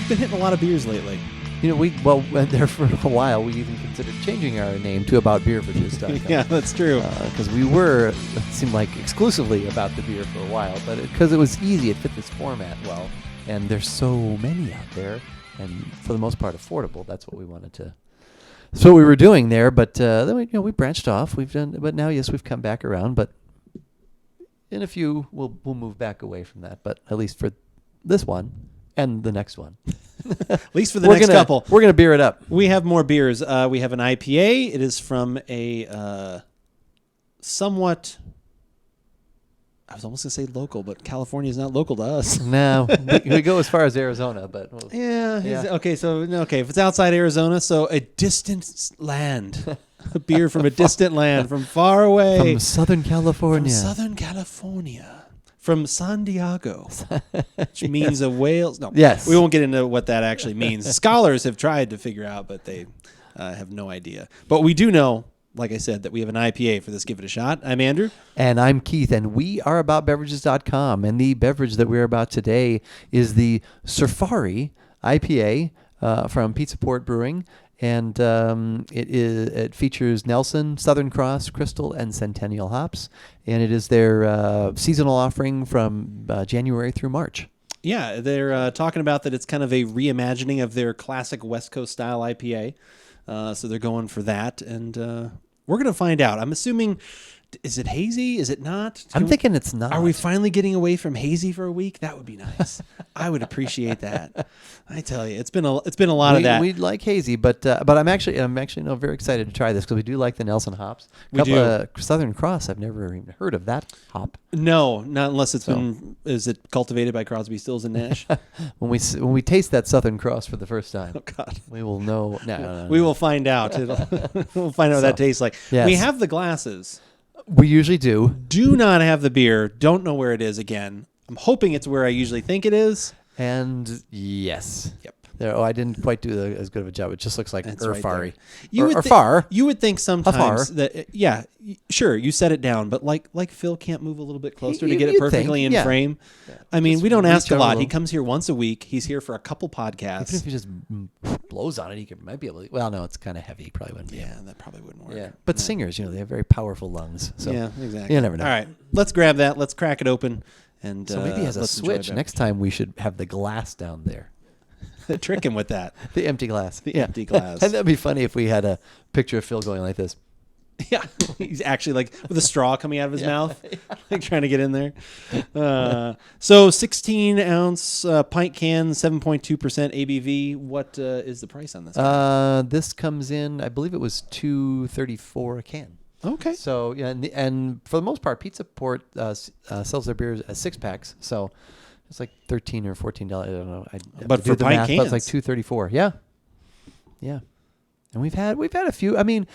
We've been hitting a lot of beers lately. You know, we went there for a while. We even considered changing our name to AboutBeverages. Yeah, that's true. Because we were, it seemed like, exclusively about the beer for a while. But because it was easy, it fit this format well. And there's so many out there. And for the most part, affordable. That's what we wanted to. That's what we were doing there. But then we branched off. But now, yes, we've come back around. But in a few, we'll move back away from that. But at least for this one and the next one. At least for the next couple. We're going to beer it up. We have more beers. We have an IPA. It is from a somewhat, I was almost going to say local, but California is not local to us. No, we go as far as Arizona, but Okay, if it's outside Arizona, so a distant land. A beer from a distant land, from far away. From Southern California. From San Diego, which means a whale. No, yes. We won't get into what that actually means. Scholars have tried to figure out, but they have no idea. But we do know, like I said, that we have an IPA for this. Give it a shot. I'm Andrew. And I'm Keith, and we are AboutBeverages.com. And the beverage that we're about today is the Surfari IPA from Pizza Port Brewing. And it features Nelson, Southern Cross, Crystal, and Centennial hops. And it is their seasonal offering from January through March. Yeah, they're talking about that it's kind of a reimagining of their classic West Coast style IPA. So they're going for that. And we're going to find out. I'm assuming, is it hazy? Is it not? I'm thinking it's not. Are we finally getting away from hazy for a week? That would be nice. I would appreciate that. I tell you, it's been a lot of that. We like hazy, but I'm actually very excited to try this because we do like the Nelson hops. We do. Southern Cross. I've never even heard of that hop. No, not unless it's been. Is it cultivated by Crosby, Stills and Nash? when we taste that Southern Cross for the first time, oh God, we will know. No. We will find out. We'll find out what that tastes like. Yes. We have the glasses. We usually do. Do not have the beer. Don't know where it is again. I'm hoping it's where I usually think it is. And yes. Yep. There. Oh, I didn't quite do as good of a job. It just looks like Surfari. Right, you would think sometimes Afar. that, yeah, sure, you set it down, but like Phil can't move a little bit closer to get it perfectly in frame. Yeah. I mean, we don't ask a lot. He comes here once a week. He's here for a couple podcasts. Even if he just blows on it, he might be able to. Well, no, it's kind of heavy. He probably wouldn't be able. That probably wouldn't work. Yeah. But singers, they have very powerful lungs. So yeah, exactly. You never know. All right, let's grab that. Let's crack it open. And so maybe as a switch, next time we should have the glass down there. Trick him with that. The empty glass. Empty glass. And that'd be funny if we had a picture of Phil going like this. Yeah. He's actually like with a straw coming out of his mouth, like trying to get in there. So 16-ounce pint can, 7.2% ABV. What is the price on this? This comes in, I believe it was $2.34 a can. Okay. So, yeah, and for the most part, Pizza Port sells their beers as 6-packs. So it's like $13 or $14. I don't know. But for pint cans, but it's like $2.34. Yeah, yeah. And we've had a few. I mean,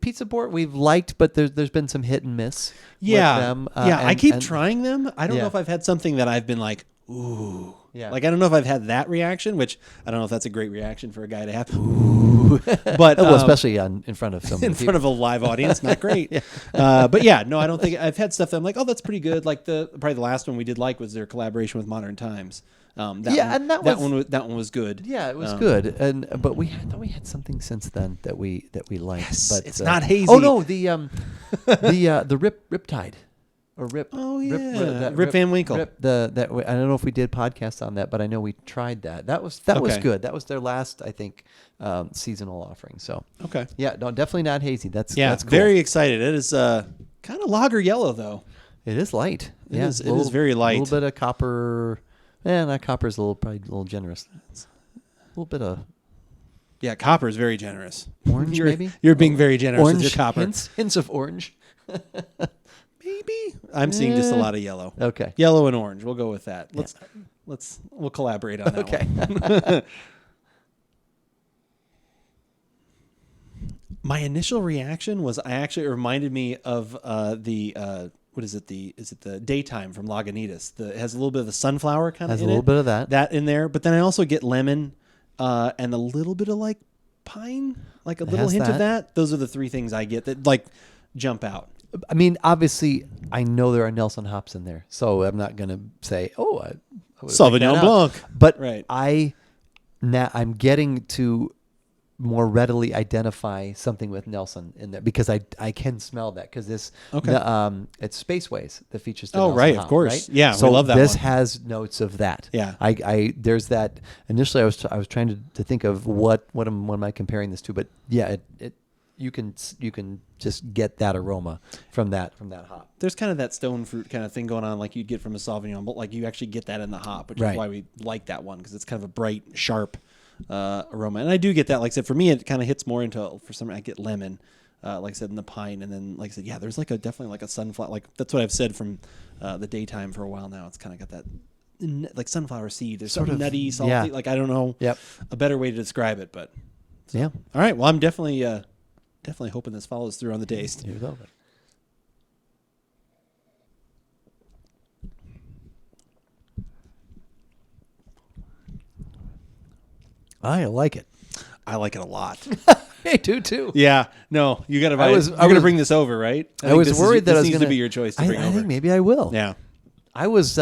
Pizza Port we've liked, but there's been some hit and miss. Yeah, with them. I keep trying them. I don't know if I've had something that I've been like, ooh. Yeah. Like, I don't know if I've had that reaction, which I don't know if that's a great reaction for a guy to have. Ooh. But especially in front of someone. Front of a live audience, not great. But yeah, no, I don't think I've had stuff that I'm like, oh, that's pretty good. Like probably the last one we did like was their collaboration with Modern Times. That one was good. Yeah, it was good. But we had something since then that we liked. Yes, but it's not hazy. Oh no, the Riptide. Or Rip. Oh yeah, Rip Van Winkle. I don't know if we did podcasts on that, but I know we tried that. That was good. That was their last, I think, seasonal offering. So okay, yeah, no, definitely not hazy. That's cool. Very excited. It is kind of lager yellow though. It is light. It is very light. A little bit of copper. That copper is probably a little generous. It's a little bit of. Yeah, copper is very generous. Orange, maybe. You're being very generous orange, with your copper. Hints of orange. Maybe I'm seeing just a lot of yellow. Okay, yellow and orange. We'll go with that. We'll collaborate on that one. Okay. My initial reaction was it reminded me of what is it? Is it the Daytime from Lagunitas? It has a little bit of the sunflower kind of in it. Has a little bit of that in there, but then I also get lemon and a little bit of like pine, like a little hint of that. Those are the three things I get that like jump out. I mean, obviously, I know there are Nelson hops in there, so I'm not going to say, Sauvignon Blanc. But right. I now I'm getting to more readily identify something with Nelson in there because I can smell that because this it's Spaceways that features the Nelson right, hop, of course. right? Yeah, so we love that this one. has notes of that. Yeah. I there's that. Initially, I was trying to think of what am I comparing this to, but yeah, you can just get that aroma from that hop. There's kind of that stone fruit kind of thing going on, like you'd get from a Sauvignon, but like you actually get that in the hop, which is why we like that one because it's kind of a bright, sharp aroma. And I do get that. Like I said, for me, it kind of hits more into, for some reason, I get lemon, like I said, in the pine. And then, like I said, yeah, there's like definitely like a sunflower. Like that's what I've said from the daytime for a while now. It's kind of got that like sunflower seed. There's sort of nutty, salty. Yeah. Like I don't know a better way to describe it, but so. Yeah. All right. Well, I'm definitely hoping this follows through on the taste. Here we go. I like it. I like it a lot. I do too. Yeah. No, you got to buy. You're gonna bring this over, right? I was worried that this needs to be your choice to bring over. I think maybe I will. Yeah. I was.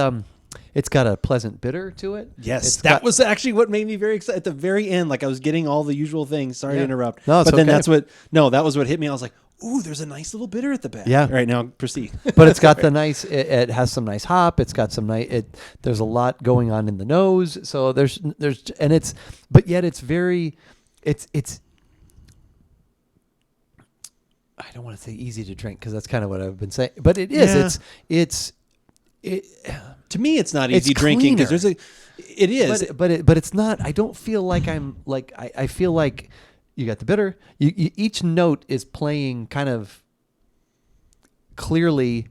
It's got a pleasant bitter to it. Yes, that was actually what made me very excited at the very end. Like I was getting all the usual things. Sorry to interrupt. No, but then that was what hit me. I was like, ooh, there's a nice little bitter at the back. Yeah. All right, now proceed. But it's got the nice. It has some nice hop. It's got some nice. There's a lot going on in the nose. So there's and it's, but yet it's very, it's. I don't want to say easy to drink because that's kind of what I've been saying, but it is. Yeah. To me, it's not easy drinking because it is, but it's not. I don't feel like I'm like I feel like you got the bitter. Each note is playing kind of clearly,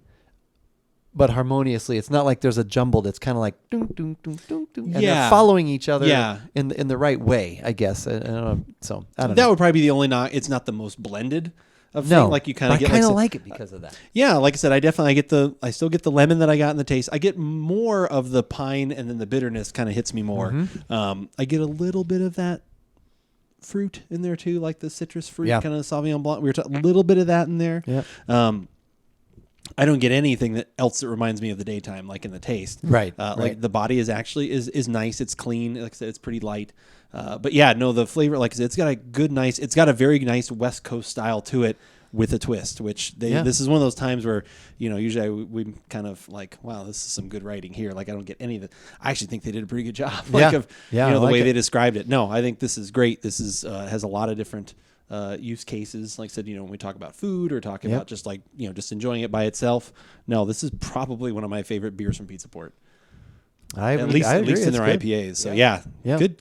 but harmoniously. It's not like there's a jumble that's kind of like dun, dun, dun, dun, dun, and they're following each other in the right way, I guess. So I don't know. That would probably be the only knock. It's not the most blended. Like you kind of get. I kind of like it because of that. Yeah, like I said, I still get the lemon that I got in the taste. I get more of the pine, and then the bitterness kind of hits me more. Mm-hmm. I get a little bit of that fruit in there too, like the citrus fruit, kind of Sauvignon Blanc. We were a little bit of that in there. Yeah. I don't get anything else that reminds me of the daytime, like in the taste. Right. Like the body is actually is nice. It's clean. Like I said, it's pretty light. But yeah, no, the flavor, like I said, it's got a very nice West Coast style to it with a twist, which this is one of those times where, usually we kind of like, wow, this is some good writing here. Like I don't get any of it. I actually think they did a pretty good job. The way they described it. No, I think this is great. This is, has a lot of different use cases. Like I said, when we talk about food or talk about just like, just enjoying it by itself. No, this is probably one of my favorite beers from Pizza Port. At least in their IPAs. So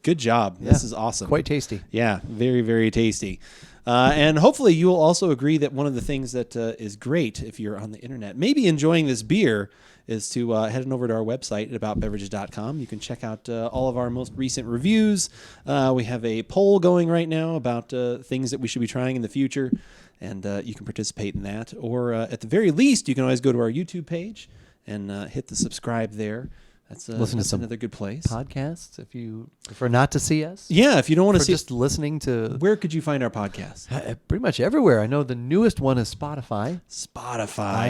good job. Yeah. This is awesome. Quite tasty. Yeah, very, very tasty. And hopefully you will also agree that one of the things that is great if you're on the internet, maybe enjoying this beer, is to head on over to our website at AboutBeverages.com. You can check out all of our most recent reviews. We have a poll going right now about things that we should be trying in the future, and you can participate in that. Or at the very least, you can always go to our YouTube page and hit the subscribe there. That's another good place. Podcasts, if you prefer not to see us. Yeah, if you don't want to see just listening to. Where could you find our podcast? Pretty much everywhere. I know the newest one is Spotify.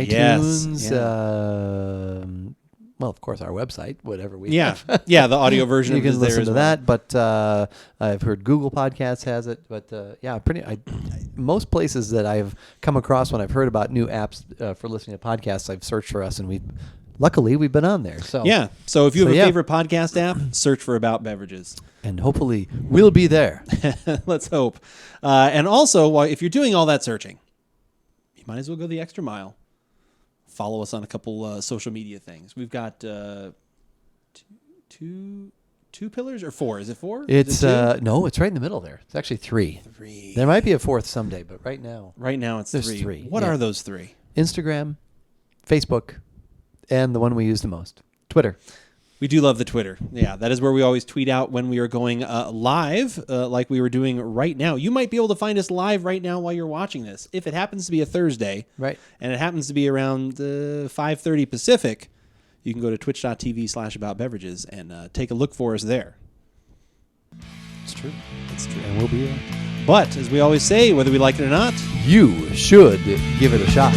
yes. iTunes. Well, of course, our website, whatever we have. Yeah, the audio version you of it can is there listen as to well. that, but I've heard Google Podcasts has it. But most places that I've come across when I've heard about new apps for listening to podcasts, I've searched for us, and luckily we've been on there. So so if you have a favorite podcast app, search for About Beverages. And hopefully we'll be there. Let's hope. And also, if you're doing all that searching, you might as well go the extra mile. Follow us on a couple social media things. We've got two pillars or four. Is it four? It's no, it's right in the middle there. It's actually three. There might be a fourth someday, but right now it's three. What are those three? Instagram, Facebook, and the one we use the most, Twitter. We do love the Twitter. Yeah, that is where we always tweet out when we are going live, like we were doing right now. You might be able to find us live right now while you're watching this. If it happens to be a Thursday, right, and it happens to be around 5:30 Pacific, you can go to twitch.tv/AboutBeverages and take a look for us there. It's true. And we'll be there. But, as we always say, whether we like it or not, you should give it a shot.